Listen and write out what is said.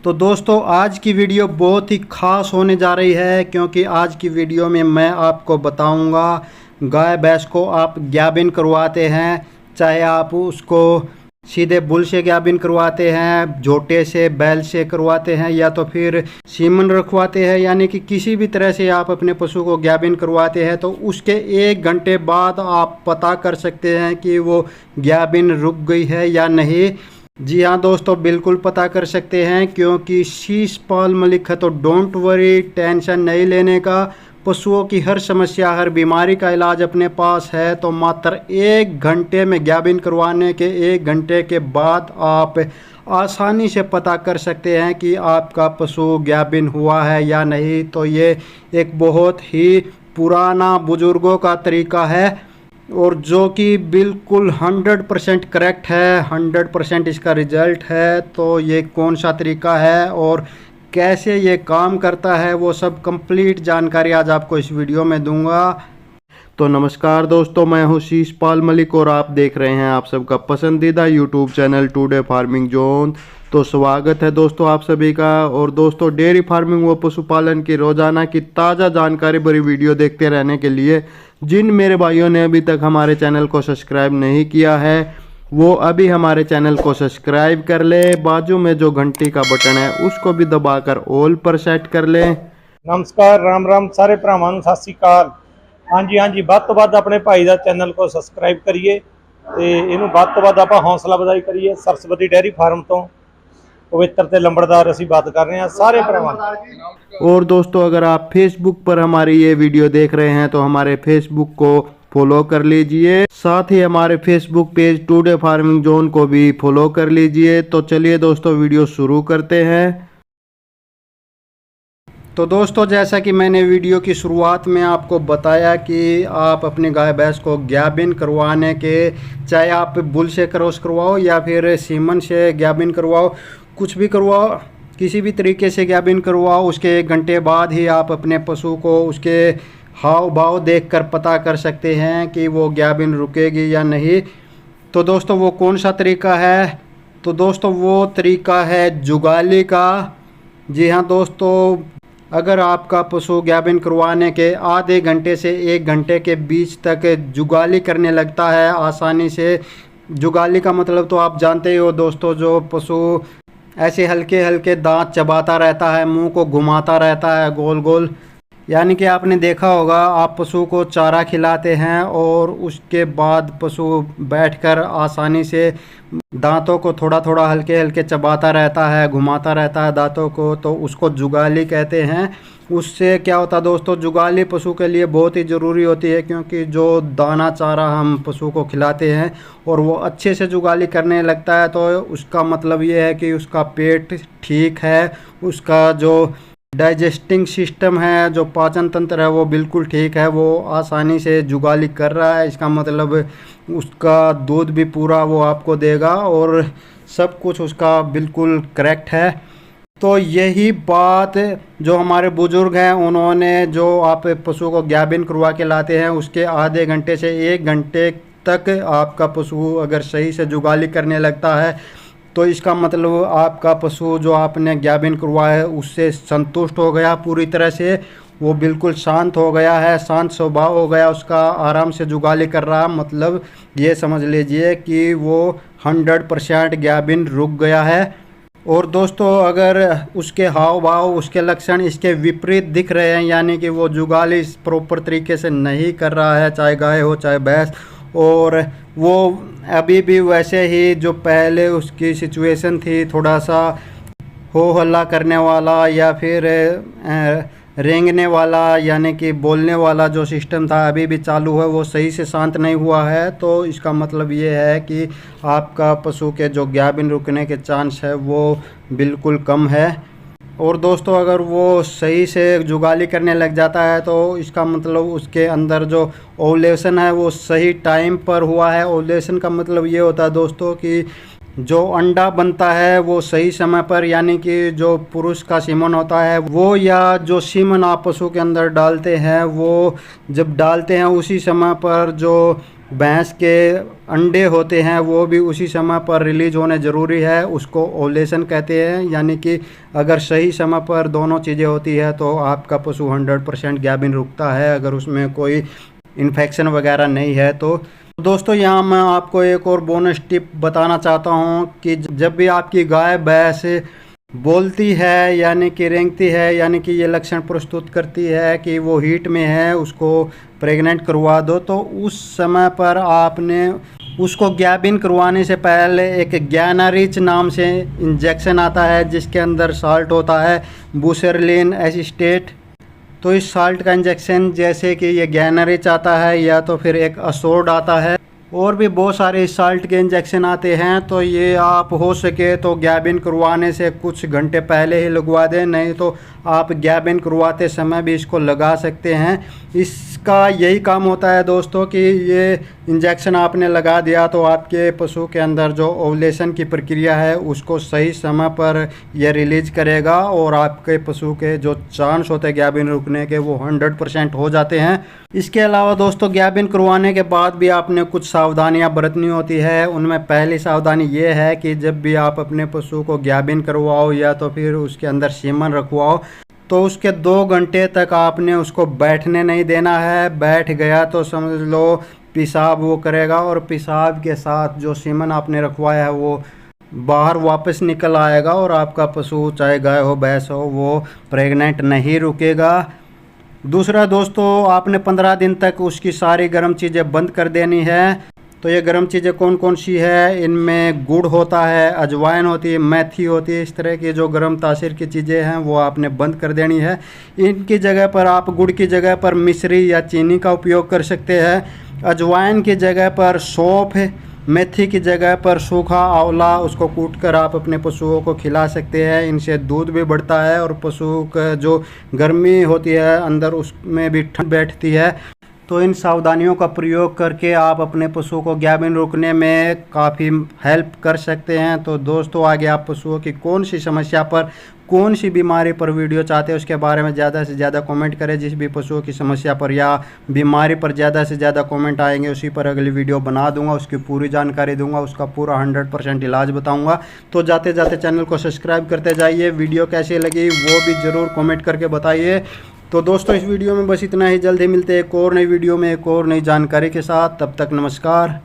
तो दोस्तों आज की वीडियो बहुत ही ख़ास होने जा रही है, क्योंकि आज की वीडियो में मैं आपको बताऊंगा गाय भैंस को आप ग्याबिन करवाते हैं, चाहे आप उसको सीधे बुल से ग्याबिन करवाते हैं, झोटे से बैल से करवाते हैं, या तो फिर सीमन रखवाते हैं, यानी कि किसी भी तरह से आप अपने पशु को ग्याबिन करवाते हैं तो उसके 1 घंटे बाद आप पता कर सकते हैं कि वो ग्याबिन रुक गई है या नहीं। जी हाँ दोस्तों, बिल्कुल पता कर सकते हैं, क्योंकि शीश पाल मलिक है तो डोंट वरी, टेंशन नहीं लेने का। पशुओं की हर समस्या, हर बीमारी का इलाज अपने पास है। तो मात्र 1 घंटे में ग्याबिन करवाने के 1 घंटे के बाद आप आसानी से पता कर सकते हैं कि आपका पशु ग्याबिन हुआ है या नहीं। तो ये एक बहुत ही पुराना बुजुर्गों का तरीका है और जो कि बिल्कुल 100% करेक्ट है, 100% इसका रिजल्ट है। तो ये कौन सा तरीका है और कैसे ये काम करता है, वो सब कंप्लीट जानकारी आज आपको इस वीडियो में दूंगा। तो नमस्कार दोस्तों, मैं हूं शीशपाल मलिक और आप देख रहे हैं आप सबका पसंदीदा YouTube channel today farming zone. तो स्वागत है दोस्तों आप सभी का। और दोस्तों, डेयरी फार्मिंग व पशुपालन की रोजाना की ताज़ा जानकारी भरी वीडियो देखते रहने के लिए जिन मेरे भाइयों ने अभी तक हमारे चैनल को सब्सक्राइब नहीं किया है वो अभी हमारे चैनल को सब्सक्राइब कर ले। बाजू में जो घंटी का बटन है उसको भी दबाकर ऑल पर सेट कर ले। नमस्कार, राम राम सारे भरावां नूं, सत श्री अकाल। हाँ जी, ਵੱਧ ਤੋਂ ਵੱਧ अपने भाई का चैनल को सबसक्राइब करिए ਤੇ ਇਹਨੂੰ ਵੱਧ ਤੋਂ ਵੱਧ ਆਪਾਂ हौसला ਵਧਾਈ करिए। सरस्वती डेयरी फार्म तो पवित्र ते लंबड़दार असीं बात कर रहे हैं सारे भरावां। और दोस्तों, अगर आप फेसबुक पर हमारी ये वीडियो देख रहे हैं तो हमारे फेसबुक को फॉलो कर लीजिए, साथ ही हमारे Facebook page today farming zone को भी फॉलो कर लीजिए। तो चलिए दोस्तों, वीडियो शुरू करते हैं। तो दोस्तों, जैसा कि मैंने वीडियो की शुरुआत में आपको बताया कि आप अपनी गाय भैंस को ग्याबिन करवाने के, चाहे आप बुल से क्रॉस करवाओ या फिर सीमन से ग्याबिन करवाओ, कुछ भी करवाओ, किसी भी तरीके से ग्याबिन करवाओ, उसके 1 घंटे बाद ही आप अपने पशु को उसके हाव भाव देखकर पता कर सकते हैं कि वो ग्याबिन रुकेगी या नहीं। तो दोस्तों, वो कौन सा तरीका है? तो दोस्तों, वो तरीका है जुगाली का। जी हाँ दोस्तों, अगर आपका पशु ग्याबिन करवाने के आधे घंटे से 1 घंटे के बीच तक जुगाली करने लगता है आसानी से, जुगाली का मतलब तो आप जानते ही हो दोस्तों, जो पशु ऐसे हल्के हल्के दांत चबाता रहता है, मुंह को घुमाता रहता है गोल गोल, यानी कि आपने देखा होगा आप पशु को चारा खिलाते हैं और उसके बाद पशु बैठकर आसानी से दांतों को थोड़ा थोड़ा हल्के हल्के चबाता रहता है, घुमाता रहता है दांतों को, तो उसको जुगाली कहते हैं। उससे क्या होता है दोस्तों, जुगाली पशु के लिए बहुत ही ज़रूरी होती है, क्योंकि जो दाना चारा हम पशु को खिलाते हैं और वो अच्छे से जुगाली करने लगता है तो उसका मतलब ये है कि उसका पेट ठीक है, उसका जो डाइजेस्टिंग सिस्टम है, जो पाचन तंत्र है वो बिल्कुल ठीक है, वो आसानी से जुगाली कर रहा है। इसका मतलब उसका दूध भी पूरा वो आपको देगा और सब कुछ उसका बिल्कुल करेक्ट है। तो यही बात जो हमारे बुजुर्ग हैं, उन्होंने जो आप पशु को ग्याबिन करवा के लाते हैं उसके आधे घंटे से 1 घंटे तक आपका पशु अगर सही से जुगाली करने लगता है तो इसका मतलब आपका पशु जो आपने ग्याबिन करवाया है उससे संतुष्ट हो गया पूरी तरह से, वो बिल्कुल शांत हो गया है, शांत स्वभाव हो गया उसका, आराम से जुगाली कर रहा। मतलब ये समझ लीजिए कि वो 100% ग्याबिन रुक गया है। और दोस्तों, अगर उसके हाव भाव, उसके लक्षण इसके विपरीत दिख रहे हैं, यानी कि वो जुगाली प्रॉपर तरीके से नहीं कर रहा है, चाहे गाय हो चाहे भैंस, और वो अभी भी वैसे ही जो पहले उसकी सिचुएशन थी, थोड़ा सा हो हल्ला करने वाला या फिर रेंगने वाला, यानी कि बोलने वाला जो सिस्टम था अभी भी चालू है, वो सही से शांत नहीं हुआ है, तो इसका मतलब ये है कि आपका पशु के जो ग्याबिन रुकने के चांस है वो बिल्कुल कम है। और दोस्तों, अगर वो सही से जुगाली करने लग जाता है तो इसका मतलब उसके अंदर जो ओवुलेशन है वो सही टाइम पर हुआ है। ओवुलेशन का मतलब ये होता है दोस्तों कि जो अंडा बनता है वो सही समय पर, यानी कि जो पुरुष का सीमन होता है वो, या जो सीमन आप पशु के अंदर डालते हैं वो जब डालते हैं उसी समय पर जो भैंस के अंडे होते हैं वो भी उसी समय पर रिलीज होने ज़रूरी है। उसको ओवुलेशन कहते हैं, यानी कि अगर सही समय पर दोनों चीज़ें होती है तो आपका पशु 100% गाभिन रुकता है, अगर उसमें कोई इन्फेक्शन वगैरह नहीं है। तो दोस्तों यहाँ मैं आपको एक और बोनस टिप बताना चाहता हूँ कि जब भी आपकी गाय भैंस बोलती है यानी कि रेंगती है, यानी कि ये लक्षण प्रस्तुत करती है कि वो हीट में है, उसको प्रेग्नेंट करवा दो, तो उस समय पर आपने उसको गाभिन करवाने से पहले एक ज्ञानारिच नाम से इंजेक्शन आता है जिसके अंदर साल्ट होता है, बुसरलिन एसिस्टेट। तो इस साल्ट का इंजेक्शन जैसे कि ये ज्ञानारिच आता है या तो फिर एक असोर्ड आता है, और भी बहुत सारे साल्ट के इंजेक्शन आते हैं। तो ये आप हो सके तो गाभिन करवाने से कुछ घंटे पहले ही लगवा दें, नहीं तो आप गाभिन करवाते समय भी इसको लगा सकते हैं। इसका यही काम होता है दोस्तों कि ये इंजेक्शन आपने लगा दिया तो आपके पशु के अंदर जो ओवुलेशन की प्रक्रिया है उसको सही समय पर ये रिलीज करेगा और आपके पशु के जो चांस होते हैं गाभिन रुकने के वो 100% हो जाते हैं। इसके अलावा दोस्तों गाभिन करवाने के बाद भी आपने कुछ सावधानियां बरतनी होती है। उनमें पहली सावधानी ये है कि जब भी आप अपने पशु को गाभिन करवाओ या तो फिर उसके अंदर सीमन रखवाओ तो उसके 2 घंटे तक आपने उसको बैठने नहीं देना है। बैठ गया तो समझ लो पेशाब वो करेगा और पेशाब के साथ जो सीमन आपने रखवाया है वो बाहर वापस निकल आएगा और आपका पशु चाहे गाय हो भैंस हो वो प्रेग्नेंट नहीं रुकेगा। दूसरा दोस्तों आपने 15 दिन तक उसकी सारी गर्म चीज़ें बंद कर देनी है। तो ये गर्म चीज़ें कौन कौन सी है, इनमें गुड़ होता है, अजवाइन होती है, मेथी होती है, इस तरह की जो गर्म तासीर की चीज़ें हैं वो आपने बंद कर देनी है। इनकी जगह पर आप गुड़ की जगह पर मिश्री या चीनी का उपयोग कर सकते हैं। अजवाइन की जगह पर सौंफ, मेथी की जगह पर सूखा आंवला, उसको कूटकर आप अपने पशुओं को खिला सकते हैं। इनसे दूध भी बढ़ता है और पशु का जो गर्मी होती है अंदर उसमें भी ठंड बैठती है। तो इन सावधानियों का प्रयोग करके आप अपने पशु को गाभिन रोकने में काफ़ी हेल्प कर सकते हैं। तो दोस्तों आगे आप पशुओं की कौन सी समस्या पर, कौन सी बीमारी पर वीडियो चाहते हैं उसके बारे में ज़्यादा से ज़्यादा कमेंट करें। जिस भी पशुओं की समस्या पर या बीमारी पर ज़्यादा से ज़्यादा कमेंट आएंगे उसी पर अगली वीडियो बना दूंगा, उसकी पूरी जानकारी दूंगा, उसका पूरा 100% इलाज बताऊंगा। तो जाते जाते चैनल को सब्सक्राइब करते जाइए। वीडियो कैसी लगी वो भी ज़रूर कमेंट करके बताइए। तो दोस्तों इस वीडियो में बस इतना ही, जल्द ही मिलते हैं एक और नई वीडियो में एक और नई जानकारी के साथ। तब तक नमस्कार।